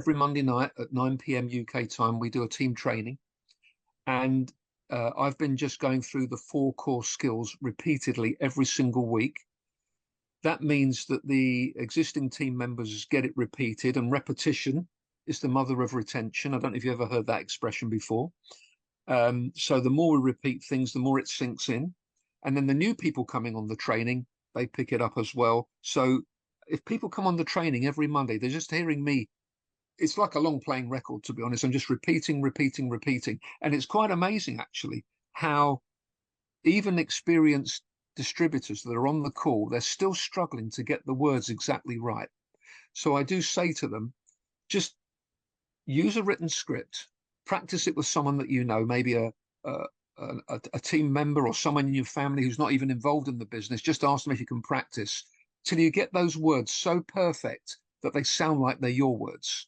every Monday night at 9 p.m. UK time, we do a team training. And I've been just going through the four core skills repeatedly every single week. That means that the existing team members get it repeated, and repetition is the mother of retention. I don't know if you ever heard that expression before. So the more we repeat things, the more it sinks in. And then the new people coming on the training, they pick it up as well. So if people come on the training every Monday, they're just hearing me. It's like a long playing record, to be honest. I'm just repeating, repeating, repeating. And it's quite amazing, actually, how even experienced distributors that are on the call, they're still struggling to get the words exactly right. So I do say to them, just use a written script, practice it with someone that you know, maybe a team member or someone in your family who's not even involved in the business. Just ask them if you can practice till you get those words so perfect that they sound like they're your words.